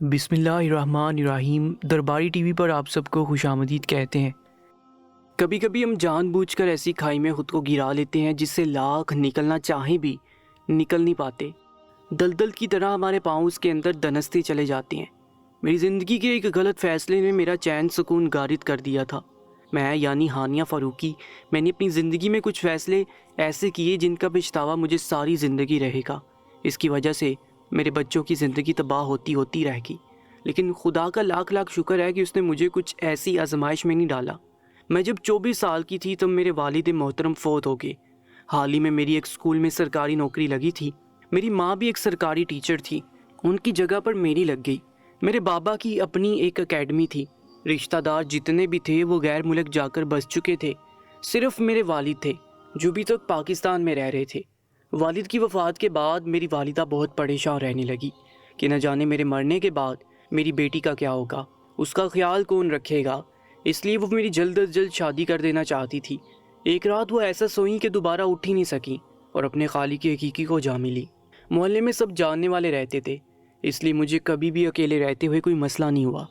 بسم اللہ الرحمن الرحیم۔ درباری ٹی وی پر آپ سب کو خوش آمدید کہتے ہیں۔ کبھی کبھی ہم جان بوجھ کر ایسی کھائی میں خود کو گرا لیتے ہیں جس سے لاکھ نکلنا چاہیں بھی نکل نہیں پاتے۔ دلدل کی طرح ہمارے پاؤں اس کے اندر دنستے چلے جاتے ہیں۔ میری زندگی کے ایک غلط فیصلے نے میرا چین سکون غارت کر دیا تھا۔ میں یعنی ہانیہ فاروقی، میں نے اپنی زندگی میں کچھ فیصلے ایسے کیے جن کا پچھتاوا مجھے ساری زندگی رہے گا۔ اس کی وجہ سے میرے بچوں کی زندگی تباہ ہوتی رہ گئی، لیکن خدا کا لاکھ لاکھ شکر ہے کہ اس نے مجھے کچھ ایسی آزمائش میں نہیں ڈالا۔ میں جب 24 سال کی تھی تب میرے والد محترم فوت ہو گئے۔ حال ہی میں میری ایک اسکول میں سرکاری نوکری لگی تھی۔ میری ماں بھی ایک سرکاری ٹیچر تھی، ان کی جگہ پر میری لگ گئی۔ میرے بابا کی اپنی ایک اکیڈمی تھی۔ رشتہ دار جتنے بھی تھے وہ غیر ملک جا کر بس چکے تھے، صرف میرے والد تھے جو بھی تک پاکستان میں رہ رہے تھے۔ والد کی وفات کے بعد میری والدہ بہت پریشان رہنے لگی کہ نہ جانے میرے مرنے کے بعد میری بیٹی کا کیا ہوگا، اس کا خیال کون رکھے گا۔ اس لیے وہ میری جلد از جلد شادی کر دینا چاہتی تھی۔ ایک رات وہ ایسا سوئیں کہ دوبارہ اٹھ ہی نہیں سکیں اور اپنے خالق حقیقی کو جا ملی۔ محلے میں سب جاننے والے رہتے تھے، اس لیے مجھے کبھی بھی اکیلے رہتے ہوئے کوئی مسئلہ نہیں ہوا۔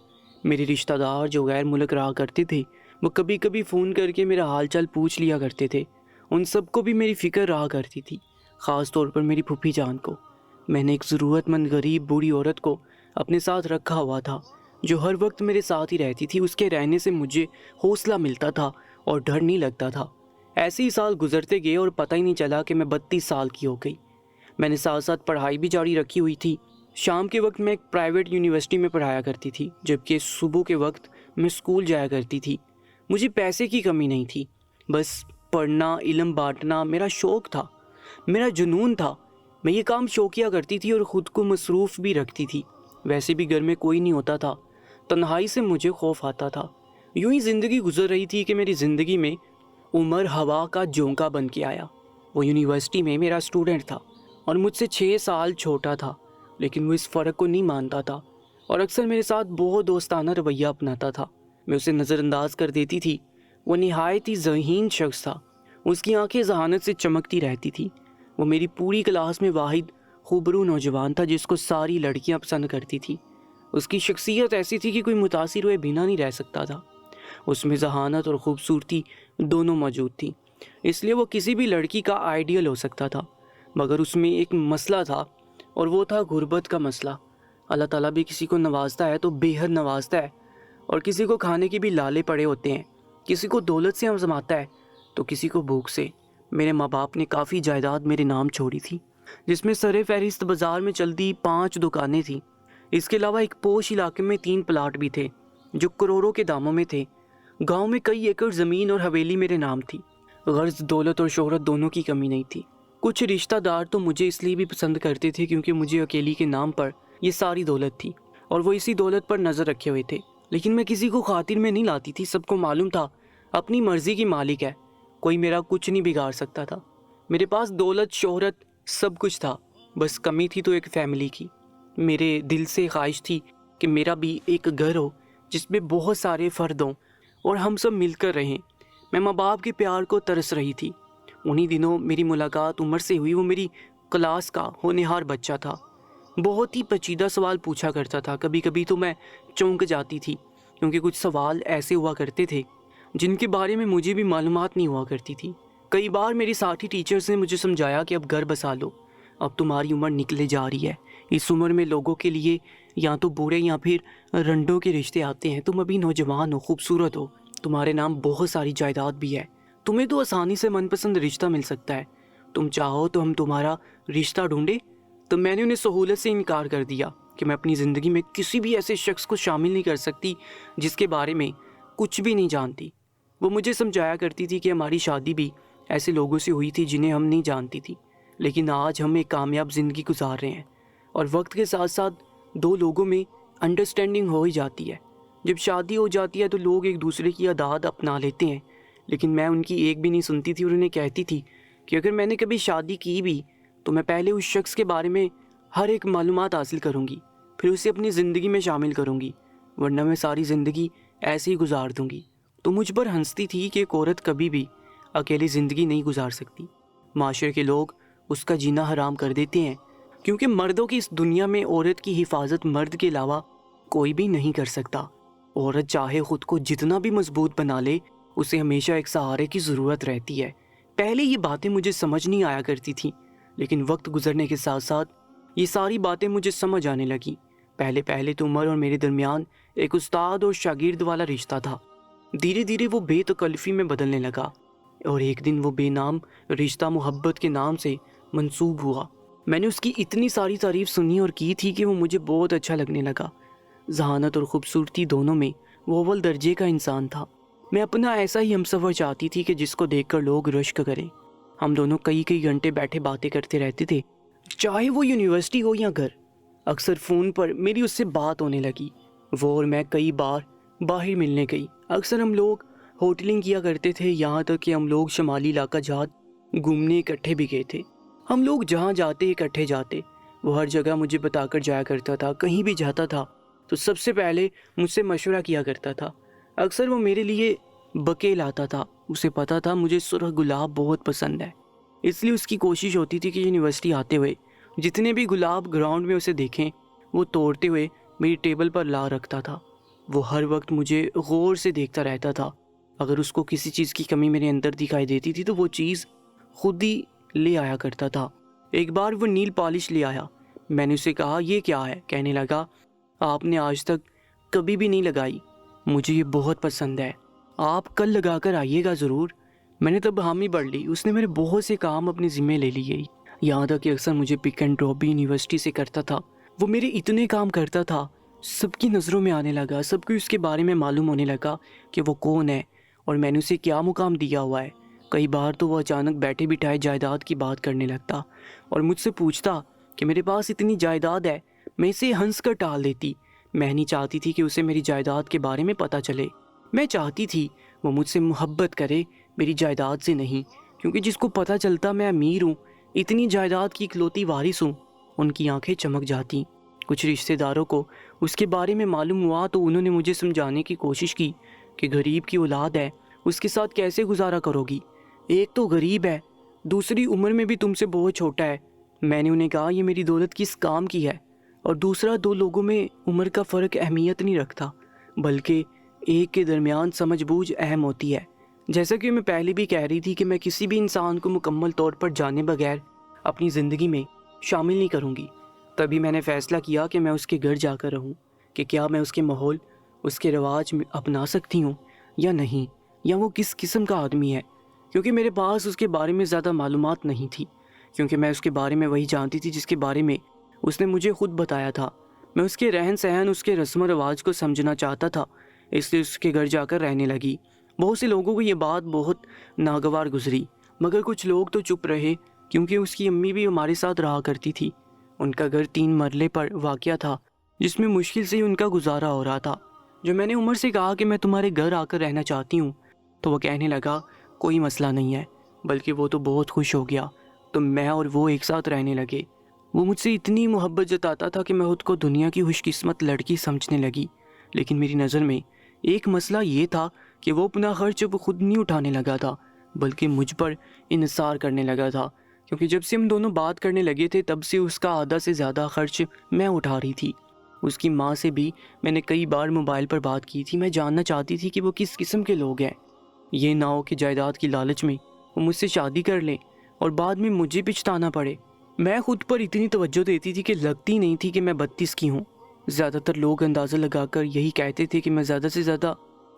میرے رشتہ دار جو غیر ملک رہا کرتے تھے وہ کبھی کبھی فون کر کے میرا حال چال پوچھ لیا کرتے تھے۔ ان سب کو بھی میری فکر رہا کرتی تھی، خاص طور پر میری پھوپھی جان کو۔ میں نے ایک ضرورت مند غریب بوڑھی عورت کو اپنے ساتھ رکھا ہوا تھا جو ہر وقت میرے ساتھ ہی رہتی تھی۔ اس کے رہنے سے مجھے حوصلہ ملتا تھا اور ڈر نہیں لگتا تھا۔ ایسے ہی سال گزرتے گئے اور پتہ ہی نہیں چلا کہ میں 32 سال کی ہو گئی۔ میں نے ساتھ ساتھ پڑھائی بھی جاری رکھی ہوئی تھی۔ شام کے وقت میں ایک پرائیویٹ یونیورسٹی میں پڑھایا کرتی تھی، جبکہ صبح کے وقت میں اسکول جایا کرتی تھی۔ مجھے پیسے کی کمی نہیں تھی، بس پڑھنا، علم بانٹنا میرا شوق تھا، میرا جنون تھا۔ میں یہ کام شوقیہ کرتی تھی اور خود کو مصروف بھی رکھتی تھی۔ ویسے بھی گھر میں کوئی نہیں ہوتا تھا، تنہائی سے مجھے خوف آتا تھا۔ یوں ہی زندگی گزر رہی تھی کہ میری زندگی میں عمر ہوا کا جھونکا بن کے آیا۔ وہ یونیورسٹی میں میرا اسٹوڈنٹ تھا اور مجھ سے 6 سال چھوٹا تھا، لیکن وہ اس فرق کو نہیں مانتا تھا اور اکثر میرے ساتھ بہت دوستانہ رویہ اپناتا تھا۔ میں اسے نظر انداز کر دیتی تھی۔ وہ نہایت ہی ذہین شخص تھا، اس کی آنکھیں ذہانت سے چمکتی رہتی تھی۔ وہ میری پوری کلاس میں واحد خوبرو نوجوان تھا جس کو ساری لڑکیاں پسند کرتی تھی۔ اس کی شخصیت ایسی تھی کہ کوئی متاثر ہوئے بنا نہیں رہ سکتا تھا۔ اس میں ذہانت اور خوبصورتی دونوں موجود تھی، اس لیے وہ کسی بھی لڑکی کا آئیڈیل ہو سکتا تھا۔ مگر اس میں ایک مسئلہ تھا اور وہ تھا غربت کا مسئلہ۔ اللہ تعالیٰ بھی کسی کو نوازتا ہے تو بے حد نوازتا ہے، اور کسی کو کھانے کے بھی لالے پڑے ہوتے ہیں۔ کسی کو دولت سے آزماتا ہے تو کسی کو بھوک سے۔ میرے ماں باپ نے کافی جائیداد میرے نام چھوڑی تھی، جس میں سر فہرست بازار میں چلتی 5 دکانیں تھیں۔ اس کے علاوہ ایک پوش علاقے میں 3 پلاٹ بھی تھے جو کروڑوں کے داموں میں تھے۔ گاؤں میں کئی ایکڑ زمین اور حویلی میرے نام تھی۔ غرض دولت اور شہرت دونوں کی کمی نہیں تھی۔ کچھ رشتہ دار تو مجھے اس لیے بھی پسند کرتے تھے کیونکہ مجھے اکیلی کے نام پر یہ ساری دولت تھی اور وہ اسی دولت پر نظر رکھے ہوئے تھے۔ لیکن میں کسی کو خاطر میں نہیں لاتی تھی۔ سب کو معلوم تھا اپنی مرضی کی مالک ہے، کوئی میرا کچھ نہیں بگاڑ سکتا تھا۔ میرے پاس دولت، شہرت، سب کچھ تھا، بس کمی تھی تو ایک فیملی کی۔ میرے دل سے خواہش تھی کہ میرا بھی ایک گھر ہو جس میں بہت سارے فرد ہوں اور ہم سب مل کر رہیں۔ میں ماں باپ کے پیار کو ترس رہی تھی۔ انہی دنوں میری ملاقات عمر سے ہوئی۔ وہ میری کلاس کا ہونہار بچہ تھا، بہت ہی پیچیدہ سوال پوچھا کرتا تھا۔ کبھی کبھی تو میں چونک جاتی تھی کیونکہ کچھ سوال ایسے ہوا کرتے تھے جن کے بارے میں مجھے بھی معلومات نہیں ہوا کرتی تھی۔ کئی بار میری ساتھی ٹیچرز نے مجھے سمجھایا کہ اب گھر بسا لو، اب تمہاری عمر نکلے جا رہی ہے۔ اس عمر میں لوگوں کے لیے یا تو بوڑھے یا پھر رنڈوں کے رشتے آتے ہیں۔ تم ابھی نوجوان ہو، خوبصورت ہو، تمہارے نام بہت ساری جائیداد بھی ہے، تمہیں تو آسانی سے من پسند رشتہ مل سکتا ہے، تم چاہو تو ہم تمہارا رشتہ ڈھونڈیں۔ تو میں نے انہیں سہولت سے انکار کر دیا کہ میں اپنی زندگی میں کسی بھی ایسے شخص کو شامل نہیں کر سکتی جس کے بارے میں کچھ بھی نہیں جانتی۔ وہ مجھے سمجھایا کرتی تھی کہ ہماری شادی بھی ایسے لوگوں سے ہوئی تھی جنہیں ہم نہیں جانتی تھی، لیکن آج ہم ایک کامیاب زندگی گزار رہے ہیں اور وقت کے ساتھ ساتھ 2 لوگوں میں انڈرسٹینڈنگ ہو ہی جاتی ہے۔ جب شادی ہو جاتی ہے تو لوگ ایک دوسرے کی عادات اپنا لیتے ہیں، لیکن میں ان کی ایک بھی نہیں سنتی تھی اور انہیں کہتی تھی کہ اگر میں نے کبھی شادی کی بھی تو میں پہلے اس شخص کے بارے میں ہر ایک معلومات حاصل کروں گی، پھر اسے اپنی زندگی میں شامل کروں گی، ورنہ میں ساری زندگی ایسے ہی گزار دوں گی۔ تو مجھ پر ہنستی تھی کہ ایک عورت کبھی بھی اکیلی زندگی نہیں گزار سکتی۔ معاشرے کے لوگ اس کا جینا حرام کر دیتے ہیں کیونکہ مردوں کی اس دنیا میں عورت کی حفاظت مرد کے علاوہ کوئی بھی نہیں کر سکتا۔ عورت چاہے خود کو جتنا بھی مضبوط بنا لے، اسے ہمیشہ ایک سہارے کی ضرورت رہتی ہے۔ پہلے یہ باتیں مجھے سمجھ نہیں آیا کرتی تھیں، لیکن وقت گزرنے کے ساتھ ساتھ یہ ساری باتیں مجھے سمجھ آنے لگیں۔ پہلے تو عمر اور میرے درمیان ایک استاد اور شاگرد والا رشتہ تھا۔ دھیرے دھیرے وہ بے تکلفی میں بدلنے لگا، اور ایک دن وہ بے نام رشتہ محبت کے نام سے منسوب ہوا۔ میں نے اس کی اتنی ساری تعریف سنی اور کی تھی کہ وہ مجھے بہت اچھا لگنے لگا۔ ذہانت اور خوبصورتی دونوں میں وہ اول درجے کا انسان تھا۔ میں اپنا ایسا ہی ہمسفر چاہتی تھی کہ جس کو دیکھ کر لوگ رشک کریں۔ ہم دونوں کئی گھنٹے بیٹھے باتیں کرتے رہتے تھے، چاہے وہ یونیورسٹی ہو یا گھر۔ اکثر فون پر میری اس سے بات ہونے لگی۔ وہ اور میں کئی بار باہر ملنے گئی۔ اکثر ہم لوگ ہوٹلنگ کیا کرتے تھے، یہاں تک کہ ہم لوگ شمالی علاقہ جات گھومنے اکٹھے بھی گئے تھے۔ ہم لوگ جہاں جاتے اکٹھے جاتے۔ وہ ہر جگہ مجھے بتا کر جایا کرتا تھا۔ کہیں بھی جاتا تھا تو سب سے پہلے مجھ سے مشورہ کیا کرتا تھا۔ اکثر وہ میرے لیے بکے لاتا تھا۔ اسے پتا تھا مجھے سرخ گلاب بہت پسند ہے، اس لیے اس کی کوشش ہوتی تھی کہ یونیورسٹی آتے ہوئے جتنے بھی گلاب گراؤنڈ میں اسے دیکھیں وہ توڑتے ہوئے میری ٹیبل پر لا رکھتا تھا۔ وہ ہر وقت مجھے غور سے دیکھتا رہتا تھا۔ اگر اس کو کسی چیز کی کمی میرے اندر دکھائی دیتی تھی تو وہ چیز خود ہی لے آیا کرتا تھا۔ ایک بار وہ نیل پالش لے آیا۔ میں نے اسے کہا یہ کیا ہے؟ کہنے لگا آپ نے آج تک کبھی بھی نہیں لگائی، مجھے یہ بہت پسند ہے، آپ کل لگا کر آئیے گا ضرور۔ میں نے تب حامی بڑھ لی۔ اس نے میرے بہت سے کام اپنے ذمہ لے لیے، یہاں تک کہ اکثر مجھے پک اینڈ ڈراپ بھی یونیورسٹی سے کرتا تھا۔ وہ میرے اتنے کام کرتا تھا، سب کی نظروں میں آنے لگا، سب کو اس کے بارے میں معلوم ہونے لگا کہ وہ کون ہے اور میں نے اسے کیا مقام دیا ہوا ہے۔ کئی بار تو وہ اچانک بیٹھے بٹھائے جائیداد کی بات کرنے لگتا اور مجھ سے پوچھتا کہ میرے پاس اتنی جائیداد ہے۔ میں اسے ہنس کر ٹال دیتی۔ میں نہیں چاہتی تھی کہ اسے میری جائیداد کے بارے میں پتہ چلے۔ میں چاہتی تھی وہ مجھ سے محبت کرے، میری جائیداد سے نہیں، کیونکہ جس کو پتہ چلتا میں امیر ہوں، اتنی جائیداد کی اکلوتی وارث ہوں، ان کی آنکھیں چمک جاتی۔ کچھ رشتہ داروں کو اس کے بارے میں معلوم ہوا تو انہوں نے مجھے سمجھانے کی کوشش کی کہ غریب کی اولاد ہے، اس کے ساتھ کیسے گزارا کرو گی؟ ایک تو غریب ہے، دوسری عمر میں بھی تم سے بہت چھوٹا ہے۔ میں نے انہیں کہا یہ میری دولت کس کام کی ہے؟ اور دوسرا، دو لوگوں میں عمر کا فرق اہمیت نہیں رکھتا، بلکہ ایک کے درمیان سمجھ بوجھ اہم ہوتی ہے۔ جیسا کہ میں پہلے بھی کہہ رہی تھی کہ میں کسی بھی انسان کو مکمل طور پر جانے بغیر اپنی زندگی میں شامل نہیں کروں گی۔ تبھی میں نے فیصلہ کیا کہ میں اس کے گھر جا کر رہوں، کہ کیا میں اس کے ماحول، اس کے رواج اپنا سکتی ہوں یا نہیں، یا وہ کس قسم کا آدمی ہے، کیونکہ میرے پاس اس کے بارے میں زیادہ معلومات نہیں تھی، کیونکہ میں اس کے بارے میں وہی جانتی تھی جس کے بارے میں اس نے مجھے خود بتایا تھا۔ میں اس کے رہن سہن، اس کے رسم و رواج کو سمجھنا چاہتا تھا، اس لیے اس کے گھر جا کر رہنے لگی۔ بہت سے لوگوں کو یہ بات بہت ناگوار گزری، مگر کچھ لوگ تو چپ رہے، کیونکہ اس کی امی بھی ہمارے ساتھ رہا کرتی تھی۔ ان کا گھر 3 مرلے پر واقع تھا، جس میں مشکل سے ہی ان کا گزارا ہو رہا تھا۔ جو میں نے عمر سے کہا کہ میں تمہارے گھر آ کر رہنا چاہتی ہوں، تو وہ کہنے لگا کوئی مسئلہ نہیں ہے، بلکہ وہ تو بہت خوش ہو گیا، تو میں اور وہ ایک ساتھ رہنے لگے۔ وہ مجھ سے اتنی محبت جتاتا تھا کہ میں خود کو دنیا کی خوش قسمت لڑکی سمجھنے لگی، لیکن میری نظر میں ایک مسئلہ یہ تھا کہ وہ اپنا خرچ اب خود نہیں اٹھانے لگا تھا، بلکہ مجھ پر انحصار کرنے لگا تھا، کیونکہ جب سے ہم دونوں بات کرنے لگے تھے تب سے اس کا آدھا سے زیادہ خرچ میں اٹھا رہی تھی۔ اس کی ماں سے بھی میں نے کئی بار موبائل پر بات کی تھی۔ میں جاننا چاہتی تھی کہ وہ کس قسم کے لوگ ہیں، یہ نہ ہو کہ جائیداد کی لالچ میں وہ مجھ سے شادی کر لیں اور بعد میں مجھے پچھتانا پڑے۔ میں خود پر اتنی توجہ دیتی تھی کہ لگتی نہیں تھی کہ میں 32 کی ہوں۔ زیادہ تر لوگ اندازہ لگا کر یہی کہتے تھے کہ میں زیادہ سے زیادہ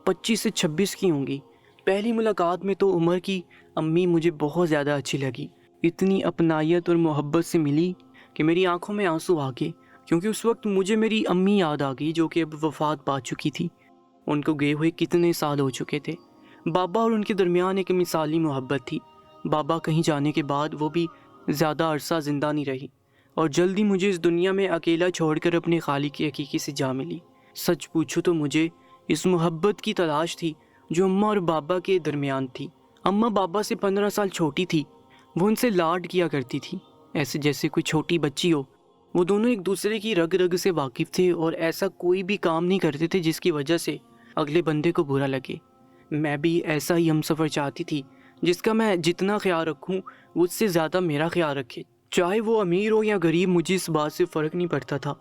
25 سے 26 کی ہوں گی۔ پہلی ملاقات میں تو عمر کی امی مجھے بہت زیادہ اچھی لگی، اتنی اپنائیت اور محبت سے ملی کہ میری آنکھوں میں آنسو آ گئے، کیونکہ اس وقت مجھے میری امی یاد آ گئی جو کہ اب وفات پا چکی تھی۔ ان کو گئے ہوئے کتنے سال ہو چکے تھے۔ بابا اور ان کے درمیان ایک مثالی محبت تھی۔ بابا کہیں جانے کے بعد وہ بھی زیادہ عرصہ زندہ نہیں رہی اور جلدی مجھے اس دنیا میں اکیلا چھوڑ کر اپنے خالق کی حقیقی سے جا ملی۔ سچ پوچھو تو مجھے اس محبت کی تلاش تھی جو اماں اور بابا کے درمیان تھی۔ اماں بابا سے 15 سال چھوٹی تھی، وہ ان سے لاڈ کیا کرتی تھی ایسے جیسے کوئی چھوٹی بچی ہو۔ وہ دونوں ایک دوسرے کی رگ رگ سے واقف تھے اور ایسا کوئی بھی کام نہیں کرتے تھے جس کی وجہ سے اگلے بندے کو برا لگے۔ میں بھی ایسا ہی ہمسفر چاہتی تھی جس کا میں جتنا خیال رکھوں وہ اس سے زیادہ میرا خیال رکھے، چاہے وہ امیر ہو یا غریب، مجھے اس بات سے فرق نہیں پڑتا تھا،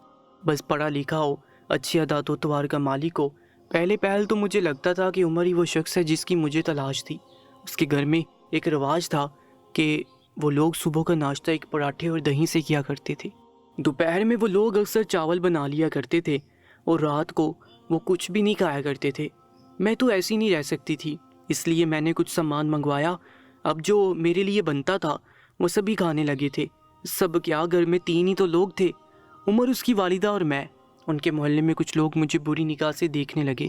بس پڑھا لکھا ہو، اچھی عادات و توار کا مالک ہو۔ پہلے پہل تو مجھے لگتا تھا کہ عمر ہی وہ شخص ہے جس کی مجھے تلاش تھی۔ اس کے گھر میں ایک رواج تھا کہ وہ لوگ صبح کا ناشتہ ایک پراٹھے اور دہی سے کیا کرتے تھے، دوپہر میں وہ لوگ اکثر چاول بنا لیا کرتے تھے، اور رات کو وہ کچھ بھی نہیں کھایا کرتے تھے۔ میں تو ایسی نہیں رہ سکتی تھی، اس لیے میں نے کچھ سامان منگوایا۔ اب جو میرے لیے بنتا تھا وہ سبھی کھانے لگے تھے۔ سب کیا، گھر میں 3 ہی تو لوگ تھے، عمر، اس کی والدہ اور میں۔ ان کے محلے میں کچھ لوگ مجھے بری نگاہ سے دیکھنے لگے،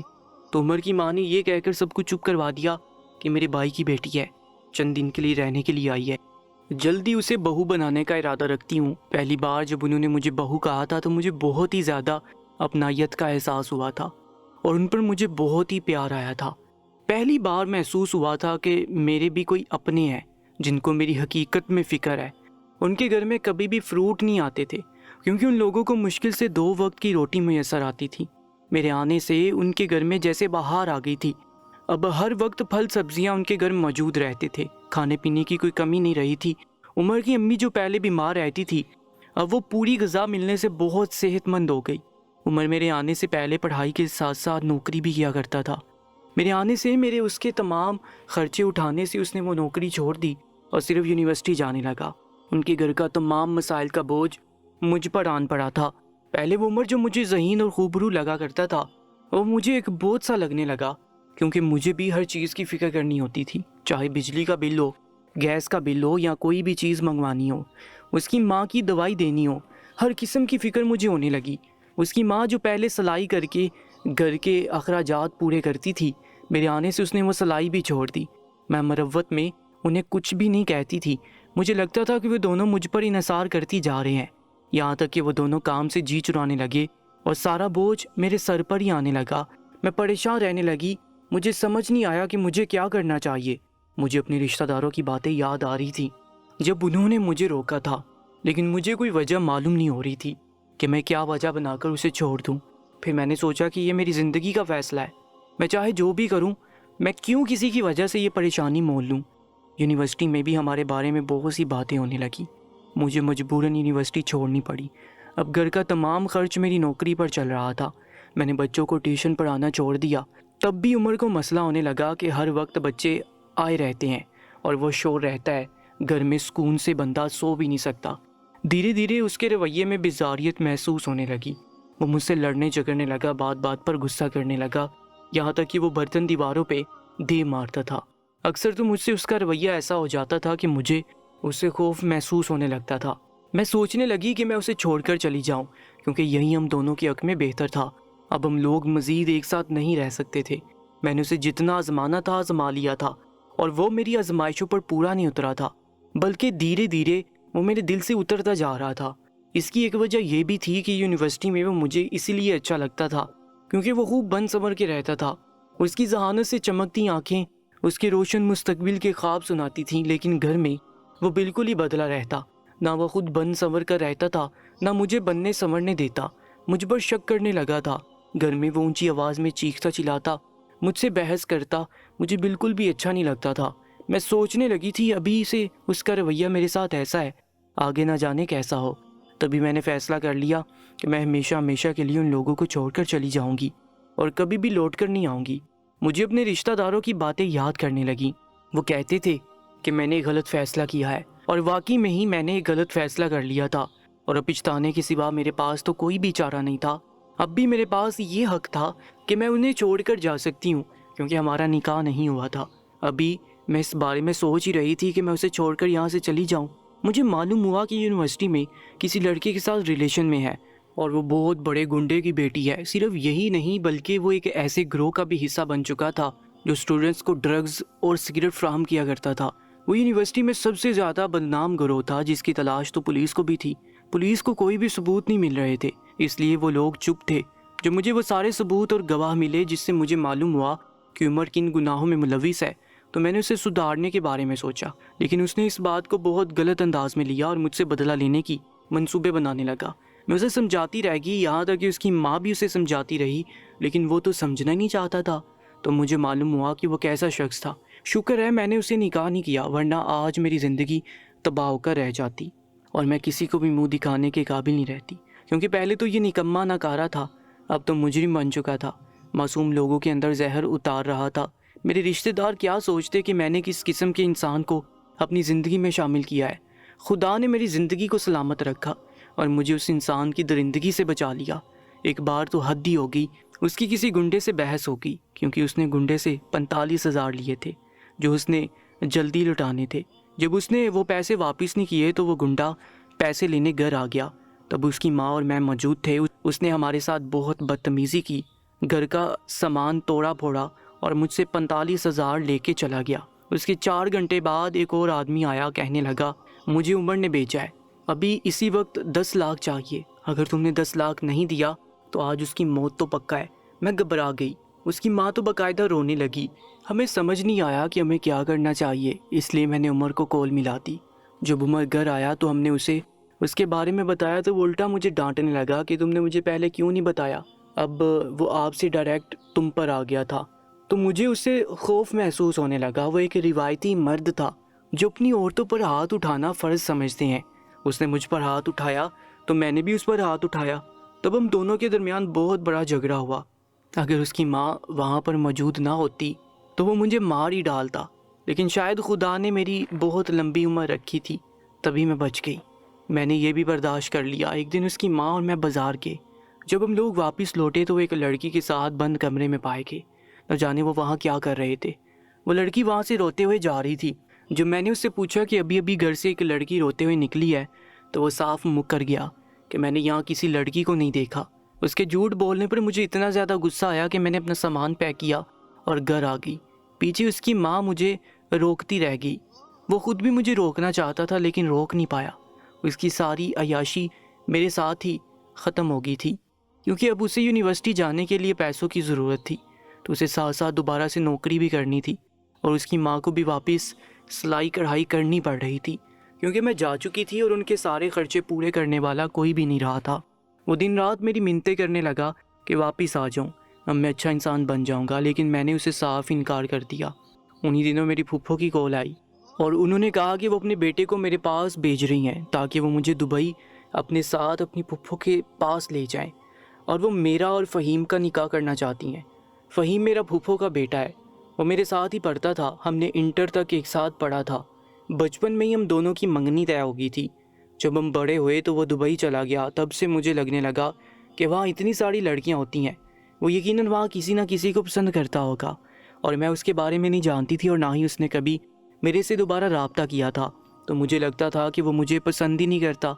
تو عمر کی ماں نے یہ کہہ کر سب کچھ چپ کروا دیا کہ میرے بھائی کی بیٹی ہے، چند دن کے لیے رہنے کے لیے آئی ہے، جلدی اسے بہو بنانے کا ارادہ رکھتی ہوں۔ پہلی بار جب انہوں نے مجھے بہو کہا تھا تو مجھے بہت ہی زیادہ اپنائیت کا احساس ہوا تھا، اور ان پر مجھے بہت ہی پیار آیا تھا۔ پہلی بار محسوس ہوا تھا کہ میرے بھی کوئی اپنے ہیں جن کو میری حقیقت میں فکر ہے۔ ان کے گھر میں کبھی بھی فروٹ نہیں آتے تھے، کیونکہ ان لوگوں کو مشکل سے 2 وقت کی روٹی میسر آتی تھی۔ میرے آنے سے ان کے گھر میں جیسے بہار آ گئی تھی۔ اب ہر وقت پھل سبزیاں ان کے گھر موجود رہتے تھے، کھانے پینے کی کوئی کمی نہیں رہی تھی۔ عمر کی امی جو پہلے بیمار رہتی تھی، اب وہ پوری غذا ملنے سے بہت صحت مند ہو گئی۔ عمر میرے آنے سے پہلے پڑھائی کے ساتھ ساتھ نوکری بھی کیا کرتا تھا۔ میرے آنے سے اس کے تمام خرچے اٹھانے سے اس نے وہ نوکری چھوڑ دی اور صرف یونیورسٹی جانے لگا۔ ان کے گھر کا تمام مسائل کا بوجھ مجھ پر آن پڑا تھا۔ پہلے وہ عمر جو مجھے ذہین اور خوبرو لگا کرتا تھا، وہ مجھے ایک بوجھ سا لگنے لگا، کیونکہ مجھے بھی ہر چیز کی فکر کرنی ہوتی تھی، چاہے بجلی کا بل ہو، گیس کا بل ہو، یا کوئی بھی چیز منگوانی ہو، اس کی ماں کی دوائی دینی ہو، ہر قسم کی فکر مجھے ہونے لگی۔ اس کی ماں جو پہلے سلائی کر کے گھر کے اخراجات پورے کرتی تھی، میرے آنے سے اس نے وہ سلائی بھی چھوڑ دی۔ میں مروت میں انہیں کچھ بھی نہیں کہتی تھی، مجھے لگتا تھا کہ وہ دونوں مجھ پر انحصار کرتی جا رہے ہیں، یہاں تک کہ وہ دونوں کام سے جی چرانے لگے اور سارا بوجھ میرے سر پر ہی آنے لگا۔ میں پریشان رہنے لگی، مجھے سمجھ نہیں آیا کہ مجھے کیا کرنا چاہیے۔ مجھے اپنے رشتہ داروں کی باتیں یاد آ رہی تھی جب انہوں نے مجھے روکا تھا، لیکن مجھے کوئی وجہ معلوم نہیں ہو رہی تھی کہ میں کیا وجہ بنا کر اسے چھوڑ دوں۔ پھر میں نے سوچا کہ یہ میری زندگی کا فیصلہ ہے، میں چاہے جو بھی کروں، میں کیوں کسی کی وجہ سے یہ پریشانی مول لوں۔ یونیورسٹی میں بھی ہمارے بارے میں بہت سی باتیں ہونے لگی، مجھے مجبوراً یونیورسٹی چھوڑنی پڑی۔ اب گھر کا تمام خرچ میری نوکری پر چل رہا تھا۔ میں نے بچوں کو ٹیوشن پڑھانا چھوڑ دیا۔ تب بھی عمر کو مسئلہ ہونے لگا کہ ہر وقت بچے آئے رہتے ہیں اور وہ شور رہتا ہے، گھر میں سکون سے بندہ سو بھی نہیں سکتا۔ دھیرے دھیرے اس کے رویے میں بیزاریت محسوس ہونے لگی، وہ مجھ سے لڑنے جھگڑنے لگا، بات بات پر غصہ کرنے لگا، یہاں تک کہ وہ برتن دیواروں پہ دے مارتا تھا۔ اکثر تو مجھ سے اس کا رویہ ایسا ہو جاتا تھا کہ مجھے اس سے خوف محسوس ہونے لگتا تھا۔ میں سوچنے لگی کہ میں اسے چھوڑ کر چلی جاؤں، کیونکہ یہی ہم دونوں کے حق میں بہتر تھا۔ اب ہم لوگ مزید ایک ساتھ نہیں رہ سکتے تھے۔ میں نے اسے جتنا آزمانا تھا آزما لیا تھا، اور وہ میری آزمائشوں پر پورا نہیں اترا تھا، بلکہ دھیرے دھیرے وہ میرے دل سے اترتا جا رہا تھا۔ اس کی ایک وجہ یہ بھی تھی کہ یونیورسٹی میں وہ مجھے اسی لیے اچھا لگتا تھا کیونکہ وہ خوب بن سنور کے رہتا تھا۔ اس کی ذہانت سے چمکتی آنکھیں اس کے روشن مستقبل کے خواب سناتی تھیں، لیکن گھر میں وہ بالکل ہی بدلا رہتا، نہ وہ خود بن سنور کر رہتا تھا، نہ مجھے بننے سنورنے دیتا۔ مجھ پر شک کرنے لگا تھا، گھر میں وہ اونچی آواز میں چیختا چلاتا، مجھ سے بحث کرتا، مجھے بالکل بھی اچھا نہیں لگتا تھا۔ میں سوچنے لگی تھی ابھی سے اس کا رویہ میرے ساتھ ایسا ہے، آگے نہ جانے کیسا ہو۔ تبھی میں نے فیصلہ کر لیا کہ میں ہمیشہ کے لیے ان لوگوں کو چھوڑ کر چلی جاؤں گی اور کبھی بھی لوٹ کر نہیں آؤں گی۔ مجھے اپنے رشتہ داروں کی باتیں یاد کرنے لگیں۔ وہ کہتے تھے کہ میں نے ایک غلط فیصلہ کیا ہے، اور واقعی میں ہی میں نے ایک غلط فیصلہ کر لیا تھا، اور اب پچھتانے کے سوا میرے پاس تو کوئی بھی چارہ نہیں تھا۔ اب بھی میرے پاس یہ حق تھا کہ میں انہیں چھوڑ کر جا سکتی ہوں، کیونکہ ہمارا نکاح نہیں ہوا تھا۔ ابھی میں اس بارے میں سوچ ہی رہی تھی کہ میں اسے چھوڑ کر یہاں سے چلی جاؤں۔ مجھے معلوم ہوا کہ یونیورسٹی میں کسی لڑکے کے ساتھ ریلیشن میں ہے، اور وہ بہت بڑے گنڈے کی بیٹی ہے۔ صرف یہی نہیں بلکہ وہ ایک ایسے گروہ کا بھی حصہ بن چکا تھا جو اسٹوڈنٹس کو ڈرگز اور سگریٹ فراہم کیا کرتا تھا۔ وہ یونیورسٹی میں سب سے زیادہ بدنام گروہ تھا، جس کی تلاش تو پولیس کو بھی تھی۔ پولیس کو کوئی بھی ثبوت نہیں مل رہے تھے، اس لیے وہ لوگ چپ تھے۔ جب مجھے وہ سارے ثبوت اور گواہ ملے جس سے مجھے معلوم ہوا کہ عمر کن گناہوں میں ملوث ہے، تو میں نے اسے سدھارنے کے بارے میں سوچا، لیکن اس نے اس بات کو بہت غلط انداز میں لیا اور مجھ سے بدلہ لینے کی منصوبے بنانے لگا۔ میں اسے سمجھاتی رہ گئی، یہاں تک کہ اس کی ماں بھی اسے سمجھاتی رہی، لیکن وہ تو سمجھنا ہی نہیں چاہتا تھا۔ تو مجھے معلوم ہوا کہ وہ کیسا شخص تھا۔ شکر ہے میں نے اسے نکاح نہیں کیا، ورنہ آج میری زندگی تباہ ہو کر رہ جاتی، اور میں کسی کو بھی منہ دکھانے کے قابل نہیں رہتی، کیونکہ پہلے تو یہ نکما ناکارہ تھا، اب تو مجرم بن چکا تھا، معصوم لوگوں کے اندر زہر اتار رہا تھا۔ میرے رشتہ دار کیا سوچتے کہ میں نے کس قسم کے انسان کو اپنی زندگی میں شامل کیا ہے۔ خدا نے میری زندگی کو سلامت رکھا اور مجھے اس انسان کی درندگی سے بچا لیا۔ ایک بار تو حد ہی ہو گئی، اس کی کسی گنڈے سے بحث ہو گئی، کیونکہ اس نے گنڈے سے 45,000 لیے تھے جو اس نے جلدی لٹانے تھے۔ جب اس نے وہ پیسے واپس نہیں کیے تو وہ گنڈا پیسے لینے گھر آ گیا۔ تب اس کی ماں اور میں موجود تھے۔ اس نے ہمارے ساتھ بہت بدتمیزی کی، گھر کا سامان توڑا پھوڑا اور مجھ سے 45,000 لے کے چلا گیا۔ اس کے 4 گھنٹے بعد ایک اور آدمی آیا، کہنے لگا مجھے عمر نے بیچا ہے، ابھی اسی وقت 10 لاکھ چاہیے، اگر تم نے 10 لاکھ نہیں دیا تو آج اس کی موت تو پکا ہے۔ میں گھبرا گئی، اس کی ماں تو باقاعدہ رونے لگی۔ ہمیں سمجھ نہیں آیا کہ ہمیں کیا کرنا چاہیے، اس لیے میں نے عمر کو کال ملا دی۔ جب عمر گھر آیا تو ہم نے اسے اس کے بارے میں بتایا تو وہ الٹا مجھے ڈانٹنے لگا کہ تم نے مجھے پہلے کیوں نہیں بتایا، اب وہ آپ سے ڈائریکٹ تم پر آ گیا تھا۔ تو مجھے اس سے خوف محسوس ہونے لگا۔ وہ ایک روایتی مرد تھا جو اپنی عورتوں پر ہاتھ اٹھانا فرض سمجھتے ہیں۔ اس نے مجھ پر ہاتھ اٹھایا تو میں نے بھی اس پر ہاتھ اٹھایا۔ تب ہم دونوں کے درمیان بہت بڑا جھگڑا ہوا۔ اگر اس کی ماں وہاں پر موجود نہ ہوتی تو وہ مجھے مار ہی ڈالتا، لیکن شاید خدا نے میری بہت لمبی عمر رکھی تھی، تبھی میں بچ گئی۔ میں نے یہ بھی برداشت کر لیا۔ ایک دن اس کی ماں اور میں بازار گئے۔ جب ہم لوگ واپس لوٹے تو وہ ایک لڑکی کے ساتھ بند کمرے میں پائے گئے۔ نہ جانے وہ وہاں کیا کر رہے تھے۔ وہ لڑکی وہاں سے روتے ہوئے جا رہی تھی۔ جب میں نے اس سے پوچھا کہ ابھی گھر سے ایک لڑکی روتے ہوئے نکلی ہے تو وہ صاف مکر گیا کہ میں نے یہاں کسی لڑکی کو نہیں دیکھا۔ اس کے جھوٹ بولنے پر مجھے اتنا زیادہ غصہ آیا کہ میں نے اپنا سامان پیک کیا اور گھر آ گئی۔ پیچھے اس کی ماں مجھے روکتی رہ گئی۔ وہ خود بھی مجھے روکنا چاہتا تھا لیکن روک نہیں پایا۔ اس کی ساری عیاشی میرے ساتھ ہی ختم ہو گئی تھی، کیونکہ اب اسے یونیورسٹی جانے کے لیے پیسوں کی ضرورت تھی، تو اسے ساتھ ساتھ دوبارہ سے نوکری بھی کرنی تھی، اور اس کی ماں کو بھی واپس سلائی کڑھائی کرنی پڑ رہی تھی، کیونکہ میں جا چکی تھی اور ان کے سارے خرچے پورے کرنے والا کوئی بھی نہیں رہا تھا۔ وہ دن رات میری منتیں کرنے لگا کہ واپس آ جاؤں، اب میں اچھا انسان بن جاؤں گا، لیکن میں نے اسے صاف انکار کر دیا۔ انہی دنوں میری پھپھو کی کال آئی اور انہوں نے کہا کہ وہ اپنے بیٹے کو میرے پاس بھیج رہی ہیں تاکہ وہ مجھے دبئی اپنے ساتھ اپنی پھپھو کے پاس لے جائیں، اور وہ میرا اور فہیم کا نکاح کرنا چاہتی ہیں۔ فہیم میرا پھپھو کا بیٹا ہے، وہ میرے ساتھ ہی پڑھتا تھا، ہم نے انٹر تک ایک ساتھ پڑھا تھا۔ بچپن میں ہی ہم دونوں کی منگنی طے ہو گئی تھی۔ جب ہم بڑے ہوئے تو وہ دبئی چلا گیا، تب سے مجھے لگنے لگا کہ وہاں اتنی ساری لڑکیاں ہوتی ہیں، وہ یقیناً وہاں کسی نہ کسی کو پسند کرتا ہوگا، اور میں اس کے بارے میں نہیں جانتی تھی، اور نہ ہی اس نے کبھی میرے سے دوبارہ رابطہ کیا تھا، تو مجھے لگتا تھا کہ وہ مجھے پسند ہی نہیں کرتا،